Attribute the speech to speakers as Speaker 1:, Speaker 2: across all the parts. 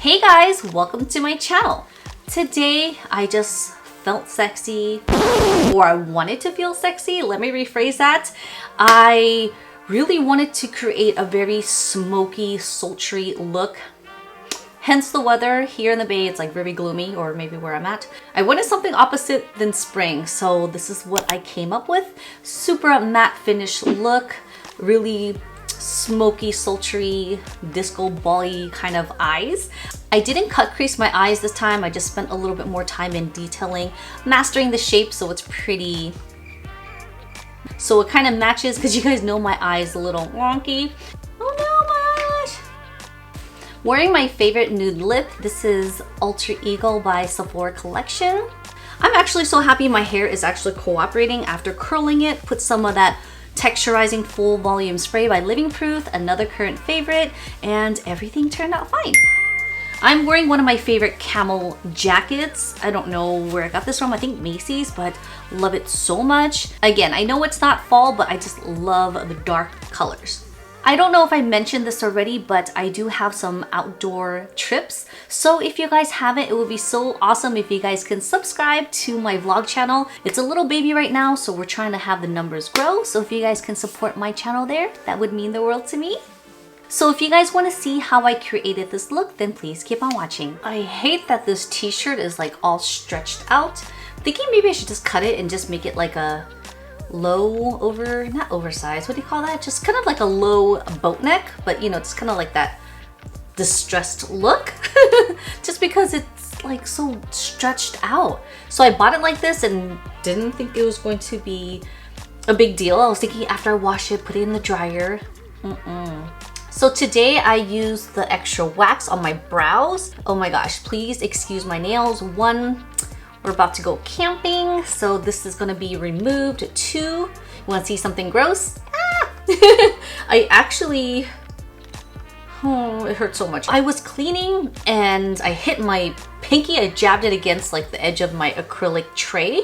Speaker 1: Hey guys, welcome to my channel. Today I just felt sexy, or I wanted to feel sexy. Let me rephrase that. I really wanted to create a very smoky, sultry look. Hence the weather here in the Bay, it's like very gloomy, or maybe where I'm at. I wanted something opposite than spring, so this is what I came up with. Super matte finish look, really smoky, sultry, disco ball-y kind of eyes. I didn't cut crease my eyes this time. I just spent a little bit more time in detailing, mastering the shape so it's pretty. So it kind of matches, because you guys know my eye is a little wonky. Oh no, my gosh! Wearing my favorite nude lip. This is Alter Ego by Sephora collection. I'm actually so happy my hair is actually cooperating after curling it. Put some of that texturizing full volume spray by Living Proof, another current favorite, and everything turned out fine. I'm wearing one of my favorite camel jackets. I don't know where I got this from, I think Macy's, but love it so much. Again, I know it's not fall, but I just love the dark colors. I don't know if I mentioned this already, but I do have some outdoor trips. So if you guys haven't, it would be so awesome if you guys can subscribe to my vlog channel. It's a little baby right now, so we're trying to have the numbers grow. So if you guys can support my channel there, that would mean the world to me. So if you guys want to see how I created this look, then please keep on watching. I hate that this t-shirt is like all stretched out. I'm thinking maybe I should just cut it and just make it like a low not oversized, what do you call that? Just kind of like a low boat neck, but you know, it's kind of like that distressed look just because it's like so stretched out. So I bought it like this and didn't think it was going to be a big deal. I was thinking after I wash it, put it in the dryer. So today I used the extra wax on my brows. Oh my gosh, please excuse my nails. One, we're about to go camping, so this is gonna be removed. Two, you wanna see something gross? I actually, oh, it hurt so much. I was cleaning and I hit my pinky. I jabbed it against like the edge of my acrylic tray.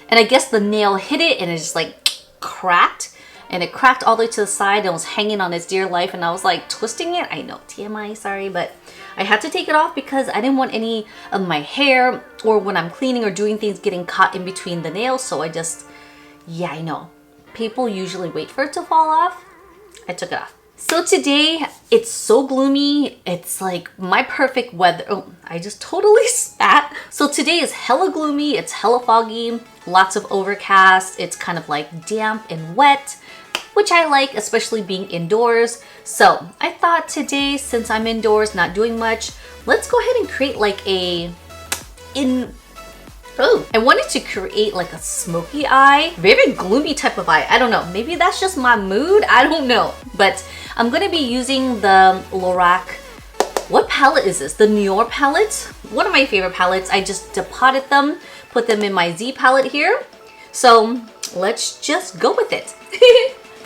Speaker 1: And I guess the nail hit it and it just like cracked. And it cracked all the way to the side and was hanging on its dear life, and I was like twisting it. I know, TMI, sorry, but I had to take it off because I didn't want any of my hair or when I'm cleaning or doing things getting caught in between the nails. So I just, yeah, I know. People usually wait for it to fall off. I took it off. So today, it's so gloomy. It's like my perfect weather. Oh, I just totally spat. So today is hella gloomy. It's hella foggy. Lots of overcast. It's kind of like damp and wet, which I like, especially being indoors. So I thought today, since I'm indoors, not doing much, let's go ahead and create like I wanted to create like a smoky eye, very gloomy type of eye. I don't know, maybe that's just my mood, I don't know. But I'm gonna be using the LORAC, what palette is this? The NOIR palette, one of my favorite palettes. I just depotted them, put them in my Z palette here. So let's just go with it.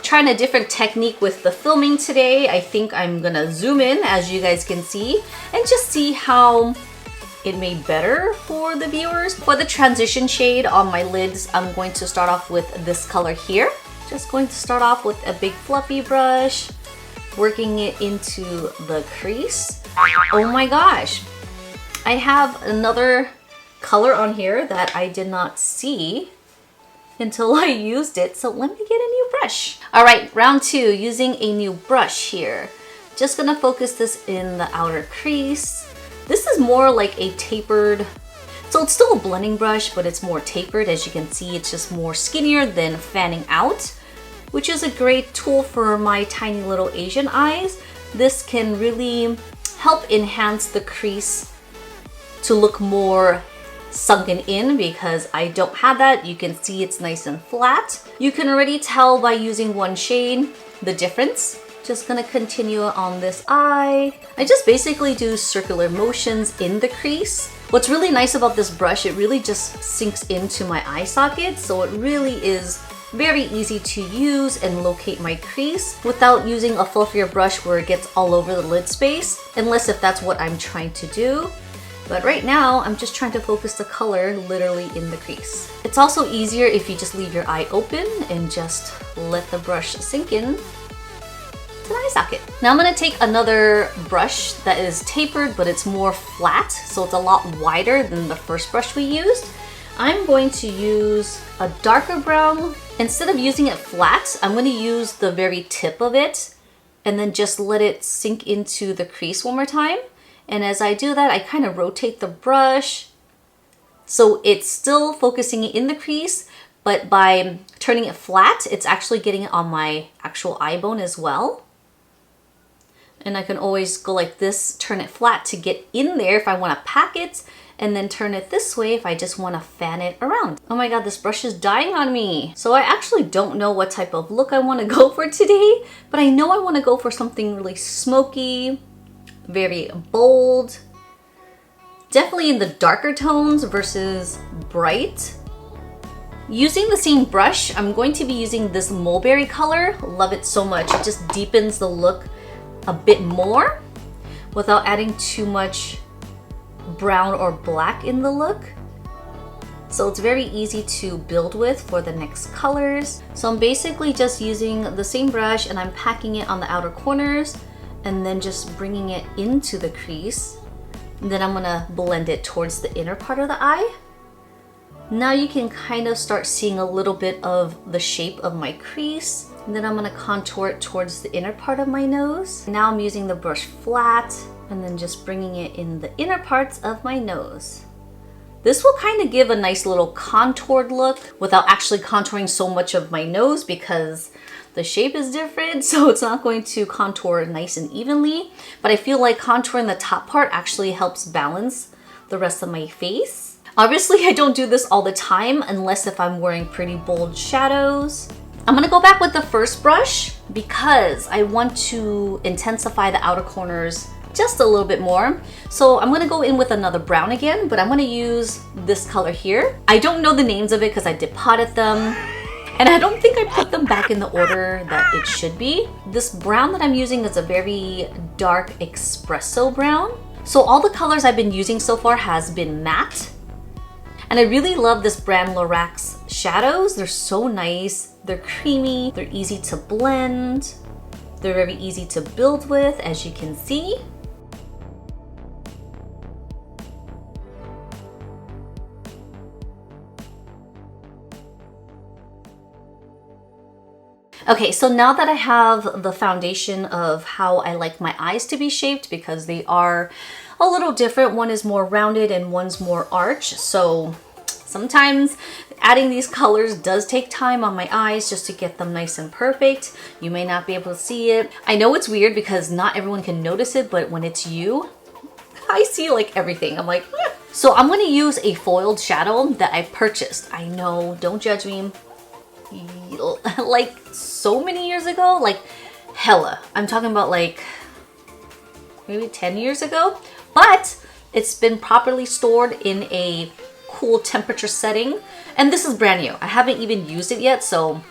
Speaker 1: Trying a different technique with the filming today. I think I'm gonna zoom in, as you guys can see, and just see how it made better for the viewers. For the transition shade on my lids, I'm going to start off with this color here. Just going to start off with a big fluffy brush, working it into the crease. Oh my gosh, I have another color on here that I did not see until I used it, so let me get a new brush. All right, round two, using a new brush here. Just gonna focus this in the outer crease. This is more like a tapered, so it's still a blending brush, but it's more tapered. As you can see, it's just more skinnier than fanning out, which is a great tool for my tiny little Asian eyes. This can really help enhance the crease to look more sunken in, because I don't have that. You can see it's nice and flat. You can already tell by using one shade the difference. Just gonna continue on this eye. I just basically do circular motions in the crease. What's really nice about this brush, it really just sinks into my eye socket, so it really is very easy to use and locate my crease without using a fluffier brush where it gets all over the lid space, unless if that's what I'm trying to do. But right now, I'm just trying to focus the color literally in the crease. It's also easier if you just leave your eye open and just let the brush sink in. to the eye socket. Now I'm gonna take another brush that is tapered, but it's more flat, so it's a lot wider than the first brush we used. I'm going to use a darker brown. Instead of using it flat, I'm gonna use the very tip of it and then just let it sink into the crease one more time. And as I do that, I kind of rotate the brush so it's still focusing in the crease, but by turning it flat, it's actually getting it on my actual eye bone as well. And I can always go like this, turn it flat to get in there if I want to pack it, and then turn it this way if I just want to fan it around. Oh my god, this brush is dying on me. So I actually don't know what type of look I want to go for today, but I know I want to go for something really smoky, very bold, definitely in the darker tones versus bright. Using the same brush, I'm going to be using this mulberry color. Love it so much. It just deepens the look a bit more without adding too much brown or black in the look. So it's very easy to build with for the next colors. So I'm basically just using the same brush and I'm packing it on the outer corners and then just bringing it into the crease. And then I'm gonna blend it towards the inner part of the eye. Now you can kind of start seeing a little bit of the shape of my crease. And then I'm gonna contour it towards the inner part of my nose. Now I'm using the brush flat and then just bringing it in the inner parts of my nose. This will kind of give a nice little contoured look without actually contouring so much of my nose because the shape is different, so it's not going to contour nice and evenly. But I feel like contouring the top part actually helps balance the rest of my face. Obviously, I don't do this all the time unless if I'm wearing pretty bold shadows. I'm gonna go back with the first brush because I want to intensify the outer corners just a little bit more. So I'm gonna go in with another brown again, but I'm gonna use this color here. I don't know the names of it because I did potted them. And I don't think I put them back in the order that it should be. This brown that I'm using is a very dark espresso brown. So all the colors I've been using so far has been matte. And I really love this brand LORAC's shadows. They're so nice. They're creamy. They're easy to blend. They're very easy to build with, as you can see. Okay, so now that I have the foundation of how I like my eyes to be shaped, because they are a little different. One is more rounded and one's more arch. So sometimes adding these colors does take time on my eyes just to get them nice and perfect. You may not be able to see it. I know it's weird because not everyone can notice it, but when it's you, I see like everything. I'm like, eh. So I'm gonna use a foiled shadow that I purchased. I know, don't judge me. Like so many years ago, like hella. I'm talking about like maybe 10 years ago, but it's been properly stored in a cool temperature setting. And this is brand new. I haven't even used it yet, so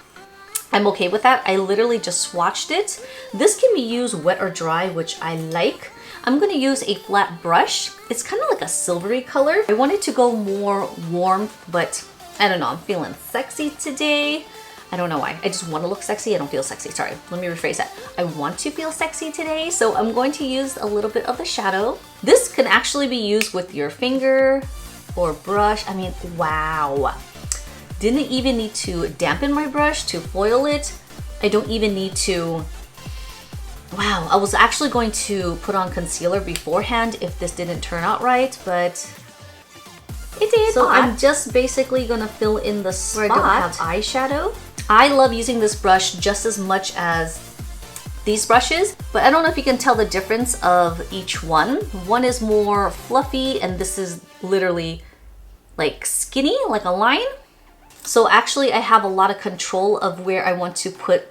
Speaker 1: I'm okay with that. I literally just swatched it. This can be used wet or dry, which I like. I'm gonna use a flat brush. It's kind of like a silvery color. I wanted to go more warm, but I don't know, I'm feeling sexy today. I don't know why. I just want to look sexy. I don't feel sexy. Sorry, let me rephrase that. I want to feel sexy today, so I'm going to use a little bit of the shadow. This can actually be used with your finger or brush. I mean, wow. Didn't even need to dampen my brush to foil it. I don't even need to... Wow, I was actually going to put on concealer beforehand if this didn't turn out right, but it did. So I'm just basically gonna fill in the spot where I don't have eyeshadow. I love using this brush just as much as these brushes, but I don't know if you can tell the difference of each one. One is more fluffy and this is literally like skinny, like a line. So actually I have a lot of control of where I want to put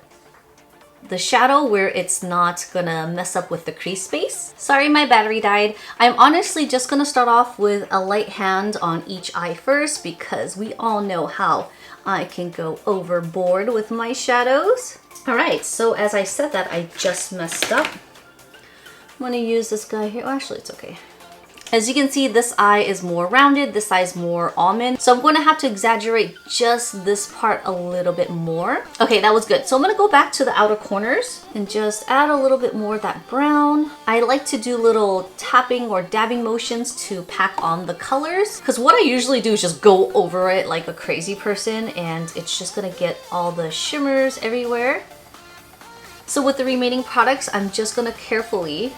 Speaker 1: the shadow, where it's not gonna mess up with the crease space. Sorry, my battery died. I'm honestly just gonna start off with a light hand on each eye first because we all know how I can go overboard with my shadows. All right, so as I said that, I just messed up. I'm gonna use this guy here. Oh, actually, it's okay. As you can see, this eye is more rounded, this eye is more almond. So I'm going to have to exaggerate just this part a little bit more. Okay, that was good. So I'm going to go back to the outer corners and just add a little bit more of that brown. I like to do little tapping or dabbing motions to pack on the colors, because what I usually do is just go over it like a crazy person, and it's just going to get all the shimmers everywhere. So with the remaining products, I'm just going to carefully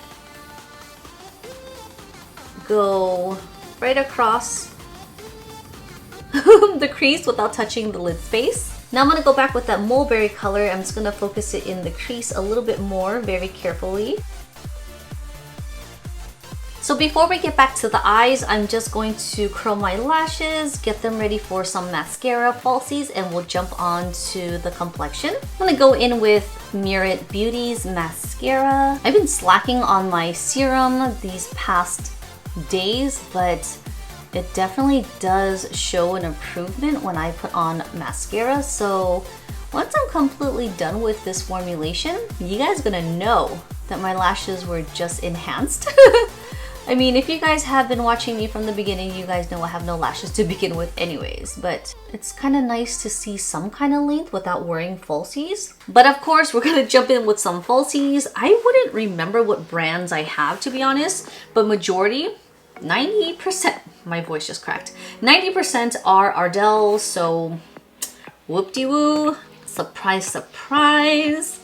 Speaker 1: go right across the crease without touching the lid space. Now I'm going to go back with that mulberry color. I'm just going to focus it in the crease a little bit more, very carefully. So before we get back to the eyes, I'm just going to curl my lashes, get them ready for some mascara falsies, and we'll jump on to the complexion. I'm going to go in with Merit Beauty's mascara. I've been slacking on my serum these past days, but it definitely does show an improvement when I put on mascara. So once I'm completely done with this formulation, you guys are gonna know that my lashes were just enhanced. I mean, if you guys have been watching me from the beginning, you guys know I have no lashes to begin with anyways, but it's kind of nice to see some kind of length without wearing falsies. But of course, we're gonna jump in with some falsies. I wouldn't remember what brands I have, to be honest, but majority, 90%, my voice just cracked, 90% are Ardell, so whoop-de-woo, surprise, surprise.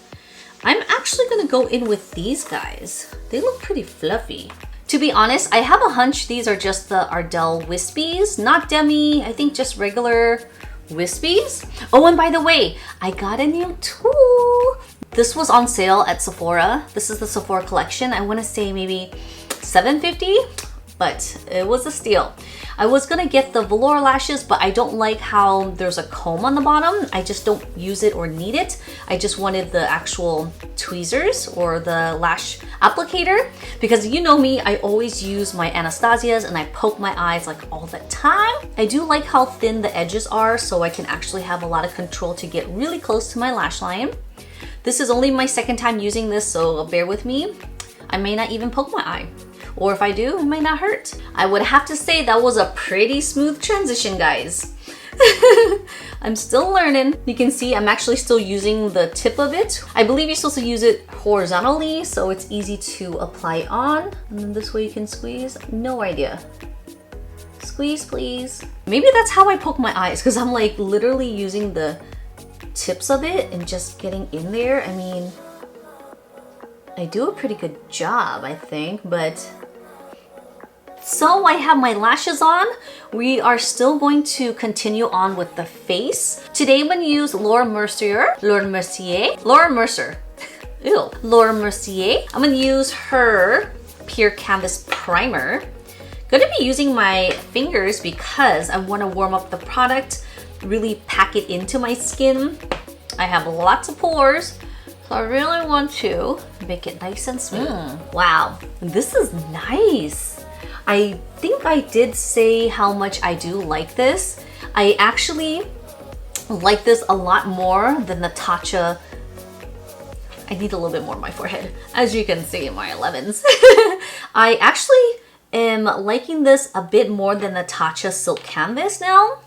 Speaker 1: I'm actually gonna go in with these guys. They look pretty fluffy. To be honest, I have a hunch these are just the Ardell Wispies, not demi, I think just regular Wispies. Oh, and by the way, I got a new tool. This was on sale at Sephora. This is the Sephora collection. I wanna say maybe $7.50. But it was a steal. I was gonna get the velour lashes, but I don't like how there's a comb on the bottom. I just don't use it or need it. I just wanted the actual tweezers or the lash applicator, because you know me, I always use my Anastasia's and I poke my eyes like all the time. I do like how thin the edges are, so I can actually have a lot of control to get really close to my lash line. This is only my second time using this, so bear with me. I may not even poke my eye. Or if I do, it might not hurt. I would have to say that was a pretty smooth transition, guys. I'm still learning. You can see I'm actually still using the tip of it. I believe you're supposed to use it horizontally, so it's easy to apply on. And then this way you can squeeze. No idea. Squeeze, please. Maybe that's how I poke my eyes, because I'm like literally using the tips of it and just getting in there. I mean, I do a pretty good job, I think, but... So I have my lashes on. We are still going to continue on with the face. Today I'm going to use Laura Mercier. Ew. Laura Mercier. I'm going to use her Pure Canvas Primer. Going to be using my fingers because I want to warm up the product, really pack it into my skin. I have lots of pores, so I really want to make it nice and smooth. Wow, this is nice. I think I did say how much I do like this. I actually like this a lot more than the Tatcha. I need a little bit more on my forehead, as you can see in my 11s. I actually am liking this a bit more than the Tatcha Silk Canvas now.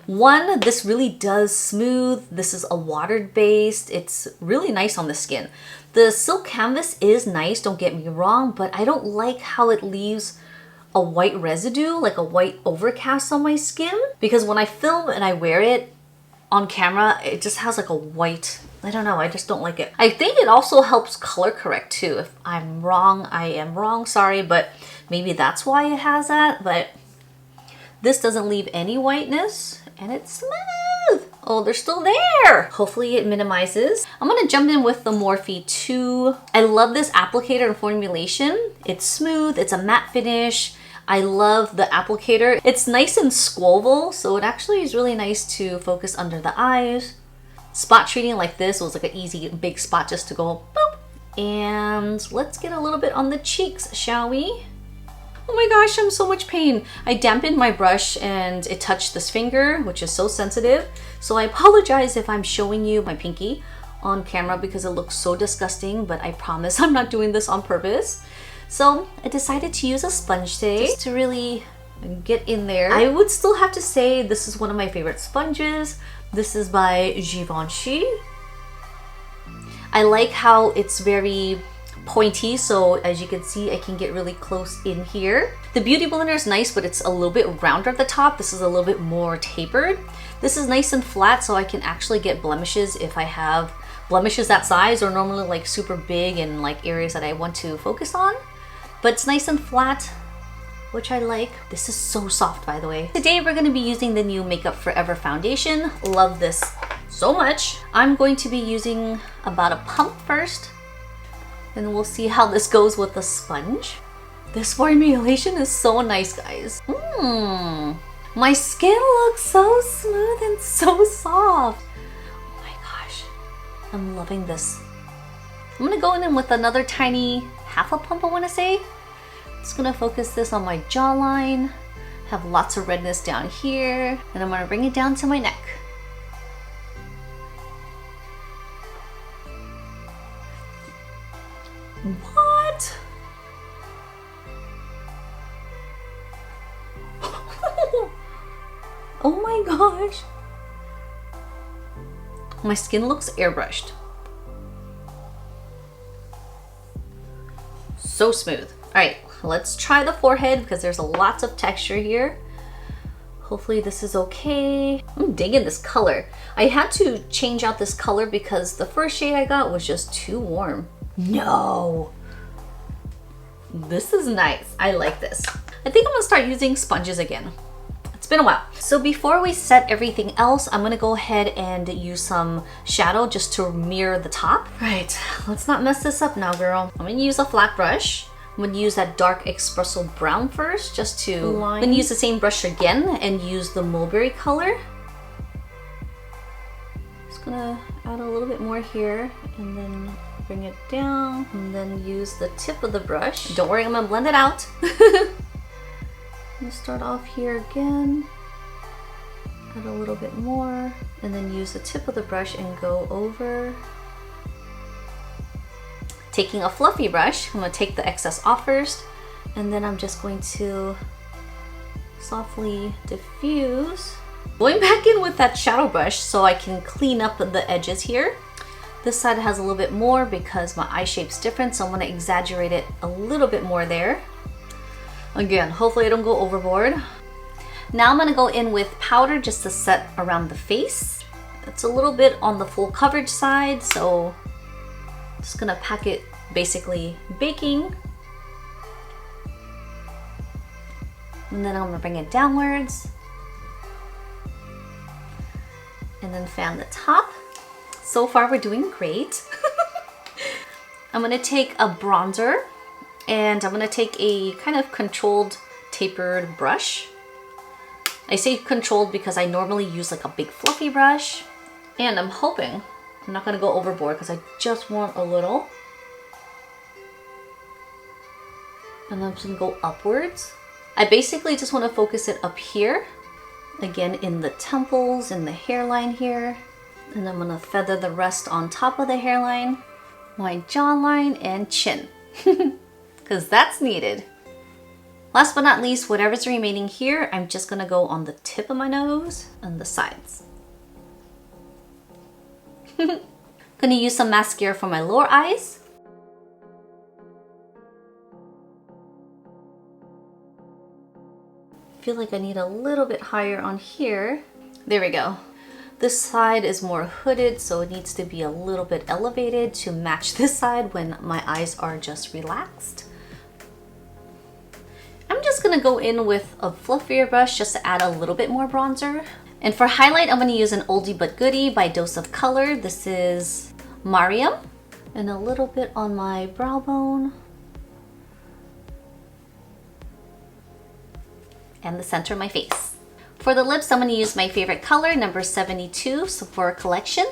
Speaker 1: One, this really does smooth. This is a watered based. It's really nice on the skin. The Silk Canvas is nice, don't get me wrong, but I don't like how it leaves a white residue, like a white overcast on my skin, because when I film and I wear it on camera, it just has like a white, I don't know, I just don't like it. I think it also helps color correct too. If I'm wrong, I am wrong, sorry, but maybe that's why it has that. But this doesn't leave any whiteness and it's smooth. Oh, they're still there. Hopefully it minimizes. I'm gonna jump in with the Morphe 2. I love this applicator and formulation. It's smooth, it's a matte finish. I love the applicator. It's nice and squoval, so it actually is really nice to focus under the eyes. Spot treating like this was like an easy big spot just to go boop. And let's get a little bit on the cheeks, shall we? Oh my gosh, I'm so much pain. I dampened my brush and it touched this finger, which is so sensitive. So I apologize if I'm showing you my pinky on camera because it looks so disgusting, but I promise I'm not doing this on purpose. So I decided to use a sponge today just to really get in there. I would still have to say this is one of my favorite sponges. This is by Givenchy. I like how it's very pointy, so as you can see, I can get really close in here. The Beauty Blender is nice, but it's a little bit rounder at the top. This is a little bit more tapered. This is nice and flat, so I can actually get blemishes if I have blemishes that size, or normally like super big in like areas that I want to focus on. But it's nice and flat, which I like. This is so soft, by the way. Today we're going to be using the new Makeup Forever foundation. Love this so much. I'm going to be using about a pump first, and we'll see how this goes with the sponge. This formulation is so nice, guys. My skin looks so smooth and so soft. Oh my gosh, I'm loving this. I'm gonna go in with another tiny half a pump, I wanna say. Just gonna focus this on my jawline. Have lots of redness down here, and I'm gonna bring it down to my neck. What? Oh my gosh. My skin looks airbrushed. So smooth. All right, let's try the forehead because there's lots of texture here. Hopefully this is okay. I'm digging this color. I had to change out this color because the first shade I got was just too warm. No. This is nice. I like this. I think I'm gonna start using sponges again. It's been a while. So before we set everything else, I'm gonna go ahead and use some shadow just to mirror the top. Right, let's not mess this up now, girl. I'm gonna use a flat brush. I'm gonna use that dark espresso brown first, just to line. I'm gonna use the same brush again and use the mulberry color. Just gonna add a little bit more here and then bring it down, and then use the tip of the brush. Don't worry, I'm gonna blend it out. I'm gonna start off here again, add a little bit more, and then use the tip of the brush and go over. Taking a fluffy brush, I'm gonna take the excess off first, and then I'm just going to softly diffuse. Going back in with that shadow brush so I can clean up the edges here. This side has a little bit more because my eye shape's different, so I'm gonna exaggerate it a little bit more there. Again, hopefully I don't go overboard. Now I'm gonna go in with powder just to set around the face. It's a little bit on the full coverage side, so I'm just gonna pack it basically baking. And then I'm gonna bring it downwards. And then fan the top. So far we're doing great. I'm gonna take a bronzer, and I'm gonna take a kind of controlled tapered brush. I say controlled because I normally use like a big fluffy brush, and I'm hoping I'm not gonna go overboard because I just want a little. And I'm just gonna go upwards. I basically just wanna focus it up here, again in the temples, in the hairline here. And I'm gonna feather the rest on top of the hairline, my jawline, and chin. Because that's needed. Last but not least, whatever's remaining here, I'm just gonna go on the tip of my nose and the sides. Gonna use some mascara for my lower eyes. Feel like I need a little bit higher on here. There we go. This side is more hooded, so it needs to be a little bit elevated to match this side when my eyes are just relaxed. I'm just gonna go in with a fluffier brush just to add a little bit more bronzer. And for highlight, I'm gonna use an oldie but goodie by Dose of Color. This is Mariam. And a little bit on my brow bone. And the center of my face. For the lips, I'm going to use my favorite color, number 72, Sephora Collection.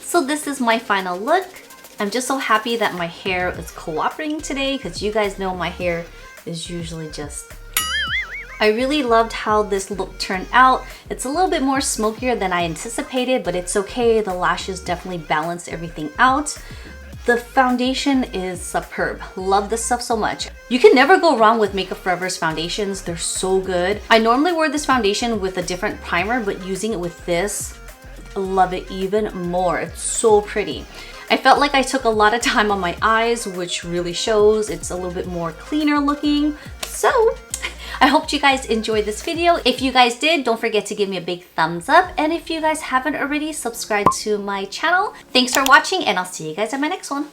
Speaker 1: So this is my final look. I'm just so happy that my hair is cooperating today because you guys know my hair is usually just... I really loved how this look turned out. It's a little bit more smokier than I anticipated, but it's okay. The lashes definitely balanced everything out. The foundation is superb. Love this stuff so much. You can never go wrong with Makeup Forever's foundations. They're so good. I normally wear this foundation with a different primer, but using it with this, I love it even more. It's so pretty. I felt like I took a lot of time on my eyes, which really shows. It's a little bit more cleaner looking. So I hope you guys enjoyed this video. If you guys did, don't forget to give me a big thumbs up. And if you guys haven't already, subscribe to my channel. Thanks for watching, and I'll see you guys in my next one.